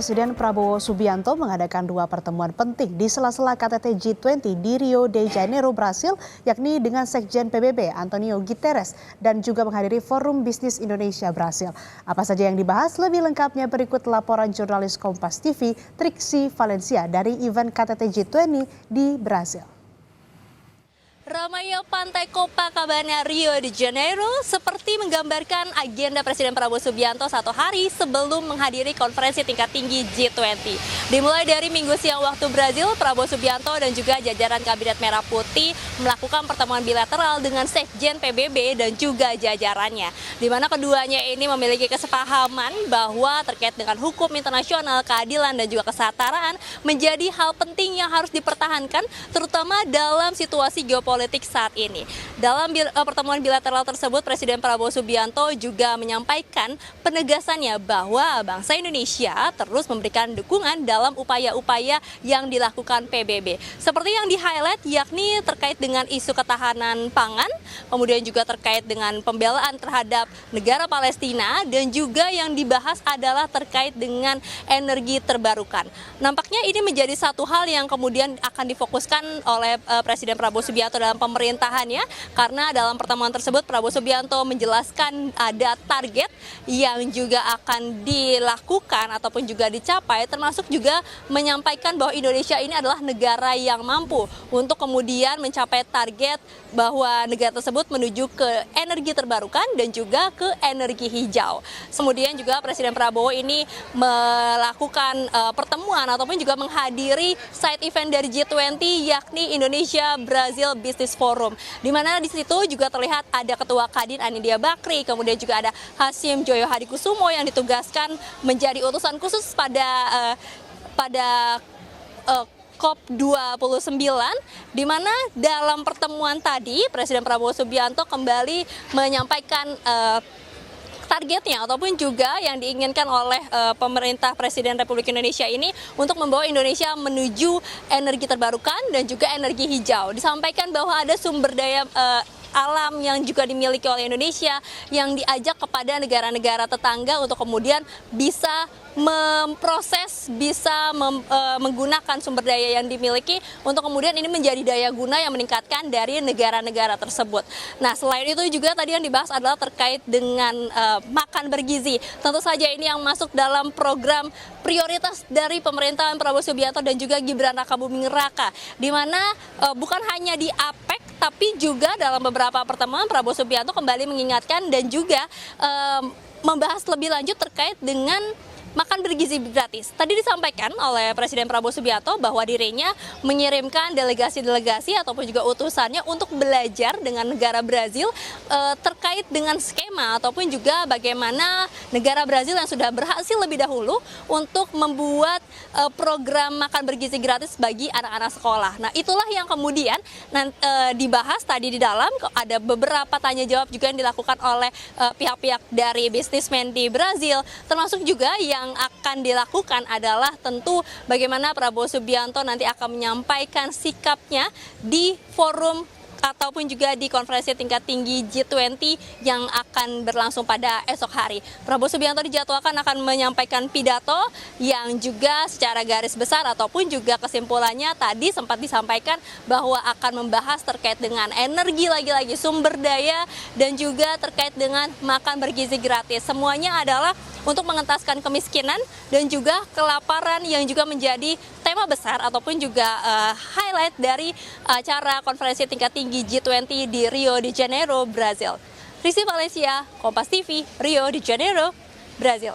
Presiden Prabowo Subianto mengadakan dua pertemuan penting di sela-sela KTT G20 di Rio de Janeiro, Brasil, yakni dengan Sekjen PBB Antonio Guterres dan juga menghadiri Forum Bisnis Indonesia Brasil. Apa saja yang dibahas? Lebih lengkapnya berikut laporan jurnalis Kompas TV Triksi Valencia dari event KTT G20 di Brasil. Ramainya pantai Copacabana Rio de Janeiro seperti menggambarkan agenda Presiden Prabowo Subianto satu hari sebelum menghadiri konferensi tingkat tinggi G20. Dimulai dari Minggu siang waktu Brazil, Prabowo Subianto dan juga jajaran Kabinet Merah Putih melakukan pertemuan bilateral dengan Sekjen PBB dan juga jajarannya. Di mana keduanya ini memiliki kesepahaman bahwa terkait dengan hukum internasional, keadilan dan juga kesetaraan menjadi hal penting yang harus dipertahankan terutama dalam situasi geopolitik saat ini. Dalam pertemuan bilateral tersebut, Presiden Prabowo Subianto juga menyampaikan penegasannya bahwa bangsa Indonesia terus memberikan dukungan dalam upaya-upaya yang dilakukan PBB. Seperti yang di-highlight yakni terkait dengan isu ketahanan pangan, kemudian juga terkait dengan pembelaan terhadap negara Palestina dan juga yang dibahas adalah terkait dengan energi terbarukan. Nampaknya ini menjadi satu hal yang kemudian akan difokuskan oleh Presiden Prabowo Subianto dalam pemerintahannya, karena dalam pertemuan tersebut Prabowo Subianto menjelaskan ada target yang juga akan dilakukan ataupun juga dicapai, termasuk juga menyampaikan bahwa Indonesia ini adalah negara yang mampu untuk kemudian mencapai target bahwa negara tersebut menuju ke energi terbarukan dan juga ke energi hijau. Kemudian juga Presiden Prabowo ini melakukan pertemuan ataupun juga menghadiri side event dari G20 yakni Indonesia Brazil Business Forum, di mana di situ juga terlihat ada Ketua Kadin Anindya Bakri, kemudian juga ada Hasyim Joyo Hadikusumo yang ditugaskan menjadi utusan khusus pada COP29, di mana dalam pertemuan tadi Presiden Prabowo Subianto kembali menyampaikan targetnya ataupun juga yang diinginkan oleh pemerintah Presiden Republik Indonesia ini untuk membawa Indonesia menuju energi terbarukan dan juga energi hijau. Disampaikan bahwa ada sumber daya alam yang juga dimiliki oleh Indonesia yang diajak kepada negara-negara tetangga untuk kemudian bisa memproses, bisa menggunakan sumber daya yang dimiliki untuk kemudian ini menjadi daya guna yang meningkatkan dari negara-negara tersebut. Nah, selain itu juga tadi yang dibahas adalah terkait dengan makan bergizi. Tentu saja ini yang masuk dalam program prioritas dari pemerintahan Prabowo Subianto dan juga Gibran Rakabuming Raka, di mana bukan hanya di APEC tapi juga dalam beberapa pertemuan Prabowo Subianto kembali mengingatkan dan juga membahas lebih lanjut terkait dengan makan bergizi gratis. Tadi disampaikan oleh Presiden Prabowo Subianto bahwa dirinya mengirimkan delegasi-delegasi ataupun juga utusannya untuk belajar dengan negara Brazil terkait dengan skema ataupun juga bagaimana negara Brazil yang sudah berhasil lebih dahulu untuk membuat program makan bergizi gratis bagi anak-anak sekolah. Nah, itulah yang kemudian dibahas tadi di dalam. Ada beberapa tanya jawab juga yang dilakukan oleh pihak-pihak dari bisnismen di Brazil, termasuk juga yang akan dilakukan adalah tentu bagaimana Prabowo Subianto nanti akan menyampaikan sikapnya di forum ataupun juga di konferensi tingkat tinggi G20 yang akan berlangsung pada esok hari. Prabowo Subianto dijadwalkan akan menyampaikan pidato yang juga secara garis besar ataupun juga kesimpulannya tadi sempat disampaikan bahwa akan membahas terkait dengan energi, lagi-lagi sumber daya dan juga terkait dengan makan bergizi gratis. Semuanya adalah untuk mengentaskan kemiskinan dan juga kelaparan yang juga menjadi tema besar ataupun juga highlight dari acara konferensi tingkat tinggi G20 di Rio de Janeiro, Brasil. Triksi Valencia, Kompas TV, Rio de Janeiro, Brasil.